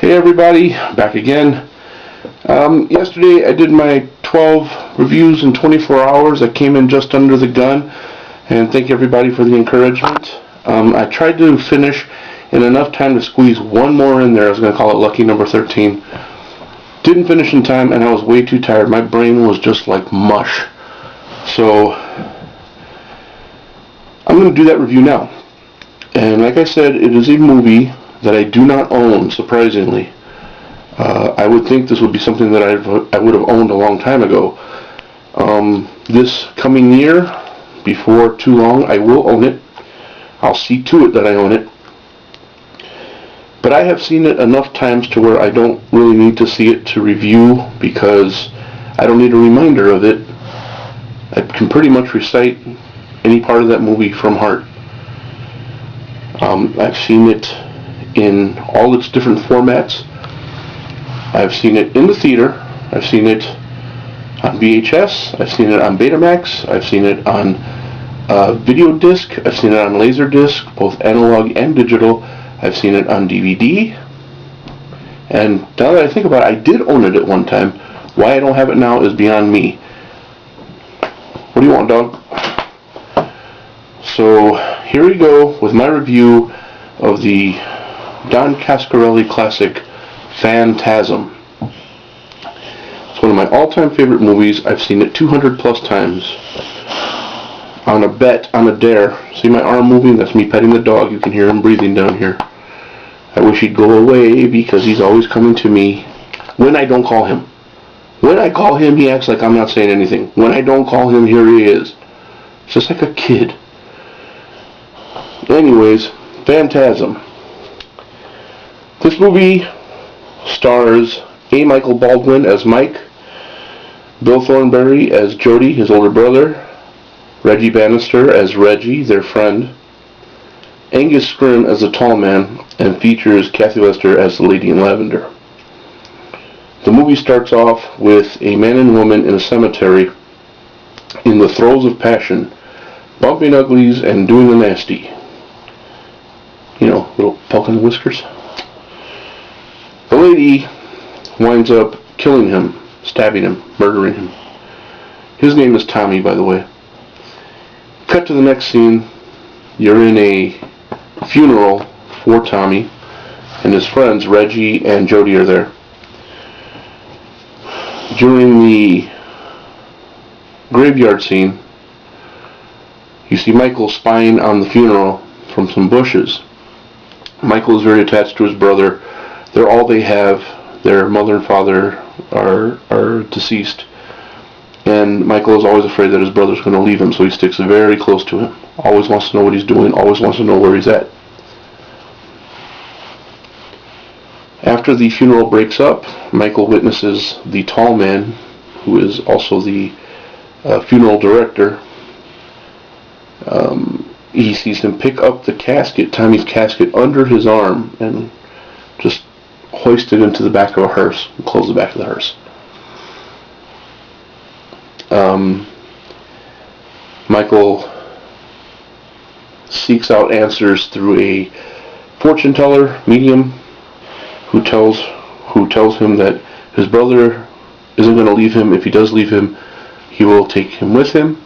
Hey everybody, back again. Yesterday I did my 12 reviews in 24 hours. I came in just under the gun, and thank everybody for the encouragement. I tried to finish in enough time to squeeze one more in there. I was going to call it lucky number 13. Didn't finish in time, and I was way too tired. My brain was just like mush. So I'm going to do that review now. And like I said, it is a movie that I do not own, surprisingly. I would think this would be something that I would have owned a long time ago. This coming year, before too long, I will own it. I'll see to it that I own it. But I have seen it enough times to where I don't really need to see it to review, because I don't need a reminder of it. I can pretty much recite any part of that movie from heart. I've seen it in all its different formats. I've seen it in the theater. I've seen it on VHS. I've seen it on Betamax. I've seen it on video disc. I've seen it on Laserdisc, both analog and digital. I've seen it on DVD. And now that I think about it, I did own it at one time. Why I don't have it now is beyond me. What do you want, dog? So here we go with my review of the Don Coscarelli classic Phantasm. It's one of my all-time favorite movies. I've seen it 200 plus times. On a bet, on a dare. See my arm moving? That's me petting the dog. You can hear him breathing down here. I wish he'd go away because he's always coming to me when I don't call him. When I call him, he acts like I'm not saying anything. When I don't call him, here he is. It's just like a kid. Anyways, Phantasm. This movie stars A. Michael Baldwin as Mike, Bill Thornberry as Jody, his older brother, Reggie Bannister as Reggie, their friend, Angus Scrimm as the tall man, and features Kathy Lester as the lady in lavender. The movie starts off with a man and woman in a cemetery in the throes of passion, bumping uglies and doing the nasty. You know, little poking the whiskers. The lady winds up killing him, stabbing him, murdering him. His name is Tommy, by the way. Cut to the next scene. You're in a funeral for Tommy, and his friends, Reggie and Jody, are there. During the graveyard scene, you see Michael spying on the funeral from some bushes. Michael is very attached to his brother. They're all they have. Their mother and father are deceased. And Michael is always afraid that his brother's going to leave him, so he sticks very close to him. Always wants to know what he's doing, always wants to know where he's at. After the funeral breaks up, Michael witnesses the tall man, who is also the funeral director. He sees him pick up the casket, Tommy's casket, under his arm and just hoist it into the back of a hearse and close the back of the hearse. Michael seeks out answers through a fortune teller, medium, who tells him that his brother isn't going to leave him. If he does leave him, he will take him with him.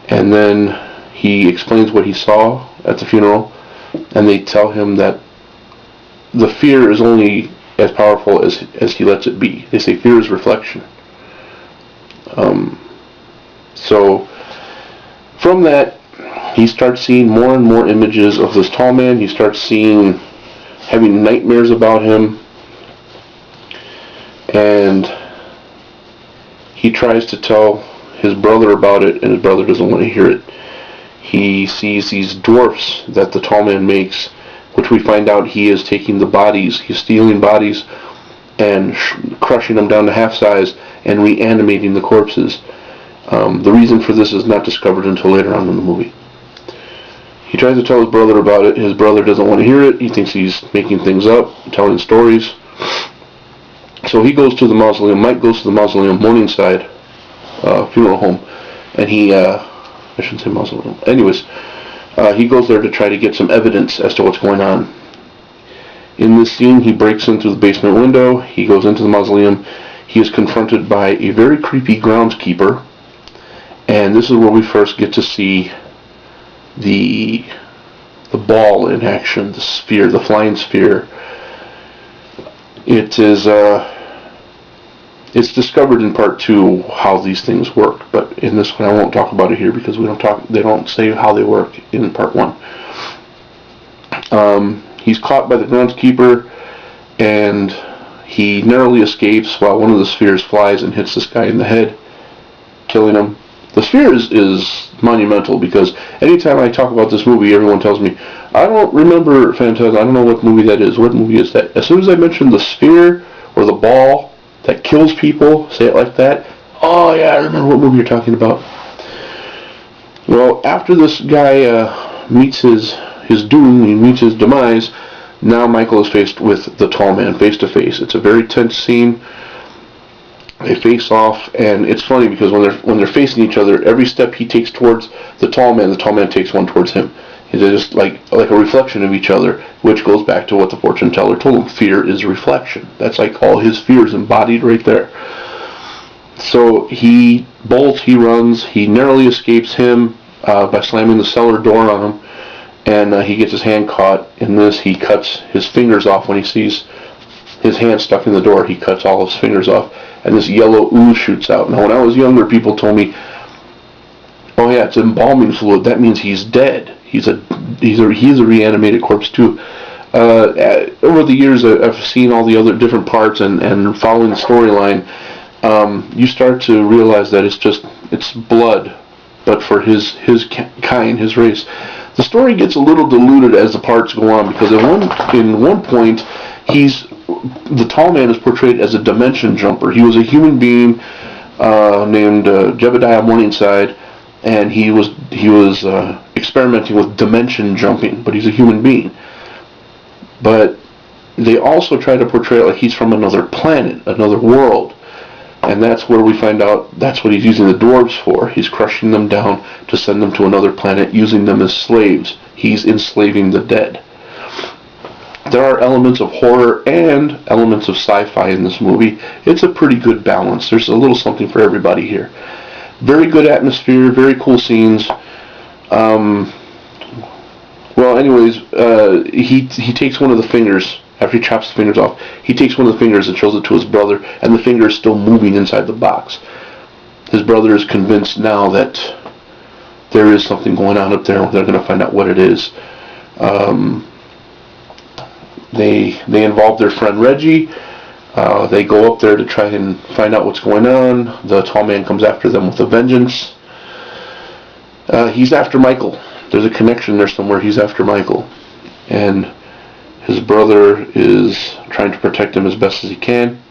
And then he explains what he saw at the funeral, and they tell him that the fear is only as powerful as he lets it be. They say fear is reflection. So from that, he starts seeing more and more images of this tall man. He starts having nightmares about him, and he tries to tell his brother about it, and his brother doesn't want to hear it. He sees these dwarfs that the tall man makes, which we find out he is taking the bodies, he's stealing bodies and crushing them down to half size and reanimating the corpses. The reason for this is not discovered until later on in the movie. He tries to tell his brother about it. His brother doesn't want to hear it. He thinks he's making things up, telling stories. So he goes to the mausoleum. Mike goes to the mausoleum, Morningside funeral home, and I shouldn't say mausoleum. Anyways, he goes there to try to get some evidence as to what's going on. In this scene, he breaks in through the basement window. He goes into the mausoleum. He is confronted by a very creepy groundskeeper. And this is where we first get to see the ball in action, the sphere, the flying sphere. It is it's discovered in part 2 how these things work, but in this one I won't talk about it here because they don't say how they work in part 1. He's caught by the groundskeeper, and he narrowly escapes while one of the spheres flies and hits this guy in the head, killing him. The sphere is monumental because anytime I talk about this movie, everyone tells me, I don't remember Phantasm, I don't know what movie that is. What movie is that? As soon as I mention the sphere or the ball that kills people, say it like that, oh yeah, I remember what movie you're talking about. Well, after this guy meets his doom, he meets his demise, now Michael is faced with the tall man, face to face. It's a very tense scene. They face off, and it's funny because when they're facing each other, every step he takes towards the tall man takes one towards him. They're just like a reflection of each other, which goes back to what the fortune teller told him. Fear is reflection. That's like all his fears embodied right there. So he bolts, he runs, he narrowly escapes him by slamming the cellar door on him, and he gets his hand caught in this. He cuts his fingers off when he sees his hand stuck in the door. He cuts all his fingers off, and this yellow ooze shoots out. Now, when I was younger, people told me, oh yeah, it's embalming fluid. That means he's dead. He's a reanimated corpse too. Over the years, I've seen all the other different parts and following the storyline. You start to realize that it's blood, but for his kind, his race. The story gets a little diluted as the parts go on because in one point, the tall man is portrayed as a dimension jumper. He was a human being named Jebediah Morningside, and he was experimenting with dimension jumping, but he's a human being. But they also try to portray it like he's from another planet, another world, and that's where we find out that's what he's using the dwarves for. He's crushing them down to send them to another planet, using them as slaves. He's enslaving the dead. There are elements of horror and elements of sci-fi in this movie. It's a pretty good balance. There's a little something for everybody here. Very good atmosphere, very cool scenes. Well, anyways, he takes one of the fingers, after he chops the fingers off, he takes one of the fingers and shows it to his brother, and the finger is still moving inside the box. His brother is convinced now that there is something going on up there. They're going to find out what it is. They involve their friend Reggie. They go up there to try and find out what's going on. The tall man comes after them with a vengeance. He's after Michael. There's a connection there somewhere. He's after Michael. And his brother is trying to protect him as best as he can.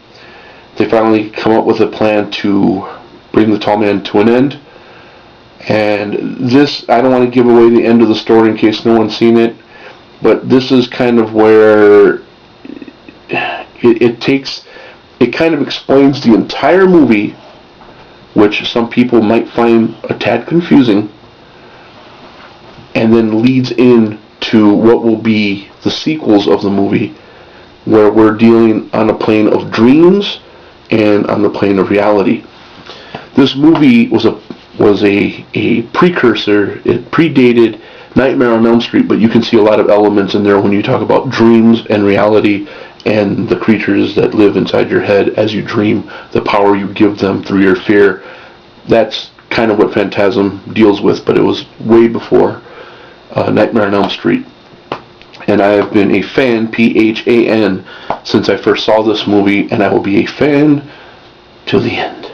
They finally come up with a plan to bring the tall man to an end. And this, I don't want to give away the end of the story in case no one's seen it, but this is kind of where it kind of explains the entire movie, which some people might find a tad confusing, and then leads into what will be the sequels of the movie, where we're dealing on a plane of dreams and on the plane of reality. This movie was a precursor. It predated Nightmare on Elm Street, but you can see a lot of elements in there when you talk about dreams and reality and the creatures that live inside your head as you dream, the power you give them through your fear. That's kind of what Phantasm deals with, but it was way before Nightmare on Elm Street. And I have been a fan, P-H-A-N, since I first saw this movie, and I will be a fan till the end.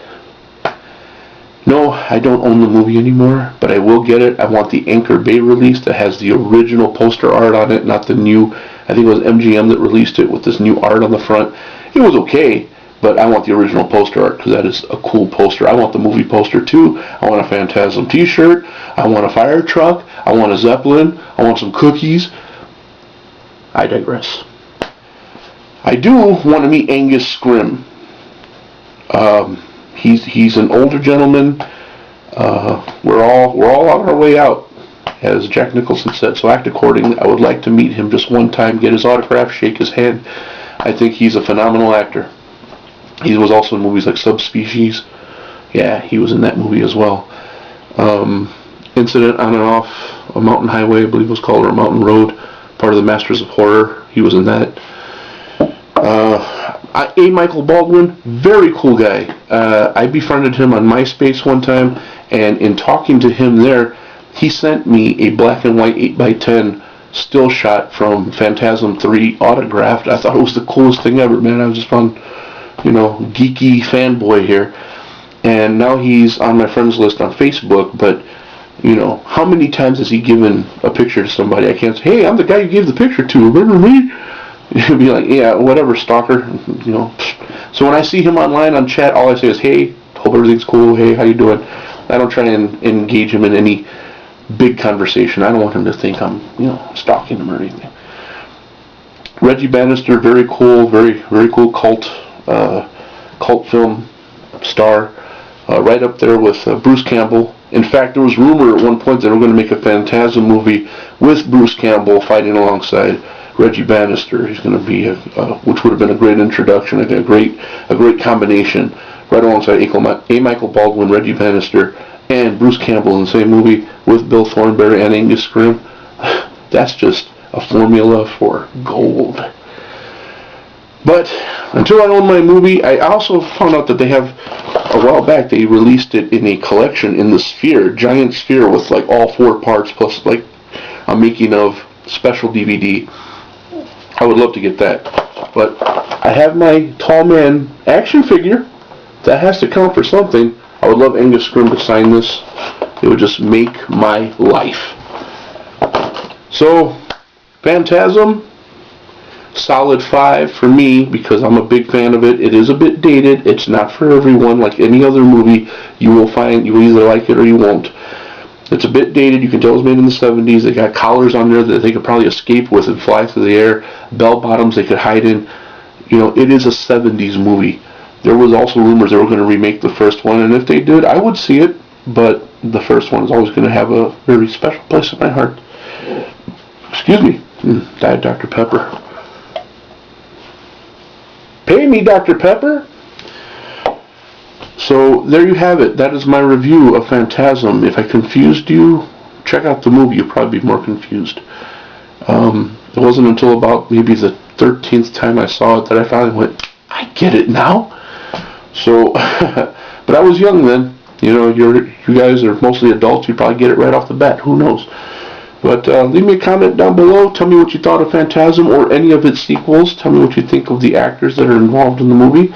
No, I don't own the movie anymore, but I will get it. I want the Anchor Bay release that has the original poster art on it, not the new. I think it was MGM that released it with this new art on the front. It was okay, but I want the original poster art because that is a cool poster. I want the movie poster too. I want a Phantasm t-shirt. I want a fire truck. I want a Zeppelin. I want some cookies. I digress. I do want to meet Angus Scrimm. He's an older gentleman. We're all on our way out. as Jack Nicholson said, so act accordingly. I would like to meet him just one time, get his autograph, shake his hand. I think he's a phenomenal actor. He was also in movies like Subspecies. Yeah, he was in that movie as well. Incident on and Off a Mountain Highway, I believe it was called, or a Mountain Road, part of the Masters of Horror. He was in that. A. Michael Baldwin, very cool guy. I befriended him on MySpace one time, and in talking to him there, he sent me a black and white 8x10 still shot from Phantasm 3 autographed. I thought it was the coolest thing ever, man. I was just on, geeky fanboy here. And now he's on my friends list on Facebook, but, how many times has he given a picture to somebody? I can't say, hey, I'm the guy you gave the picture to, remember me? He'd be like, yeah, whatever, stalker, So when I see him online on chat, all I say is, hey, hope everything's cool, hey, how you doing? I don't try and engage him in any big conversation. I don't want him to think I'm, stalking him or anything. Reggie Bannister, very cool, very cool cult film star, right up there with Bruce Campbell. In fact, there was rumor at one point that they were going to make a Phantasm movie with Bruce Campbell fighting alongside Reggie Bannister. He's going to be, which would have been a great introduction, a great combination, right alongside A. Michael Baldwin, Reggie Bannister, and Bruce Campbell in the same movie with Bill Thornberry and Angus Scrimm. That's just a formula for gold. But until I own my movie, I also found out that they have, a while back, they released it in a collection in the Sphere, giant Sphere with like all 4 parts plus like a making of special DVD. I would love to get that. But I have my Tall Man action figure. That has to count for something. I would love Angus Scrimm to sign this. It would just make my life. So, Phantasm, solid 5 for me because I'm a big fan of it. It is a bit dated. It's not for everyone. Like any other movie, you will either like it or you won't. It's a bit dated. You can tell it was made in the 70s. They got collars on there that they could probably escape with and fly through the air. Bell bottoms they could hide in. It is a 70s movie. There was also rumors they were going to remake the first one, and if they did, I would see it, but the first one is always going to have a very special place in my heart. Excuse me. Diet Dr. Pepper. Pay me, Dr. Pepper! So, there you have it. That is my review of Phantasm. If I confused you, check out the movie. You'll probably be more confused. It wasn't until about maybe the 13th time I saw it that I finally went, I get it now. So, but I was young then. You guys are mostly adults. You probably get it right off the bat. Who knows? But leave me a comment down below. Tell me what you thought of Phantasm or any of its sequels. Tell me what you think of the actors that are involved in the movie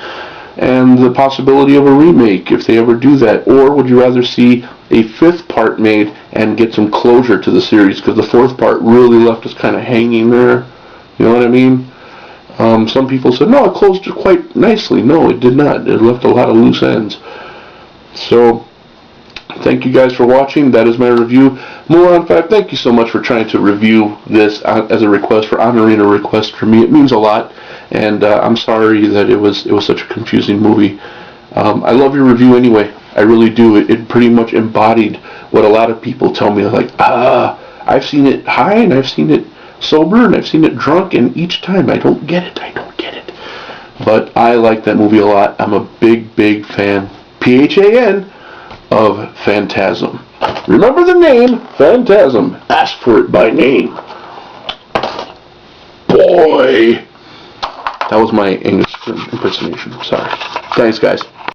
and the possibility of a remake if they ever do that. Or would you rather see a 5th part made and get some closure to the series? Because the 4th part really left us kind of hanging there. You know what I mean? Some people said, no, it closed it quite nicely. No, it did not. It left a lot of loose ends. So, thank you guys for watching. That is my review. Moron 5, thank you so much for trying to review this as a request, for honoring a request for me. It means a lot, and I'm sorry that it was such a confusing movie. I love your review anyway. I really do. It pretty much embodied what a lot of people tell me. Like, I've seen it high, and I've seen it sober, and I've seen it drunk, and each time I don't get it. But I like that movie a lot. I'm a big fan, PHAN, of Phantasm. Remember the name, Phantasm. Ask for it by name. Boy. That was my English impersonation. Sorry. Thanks, guys.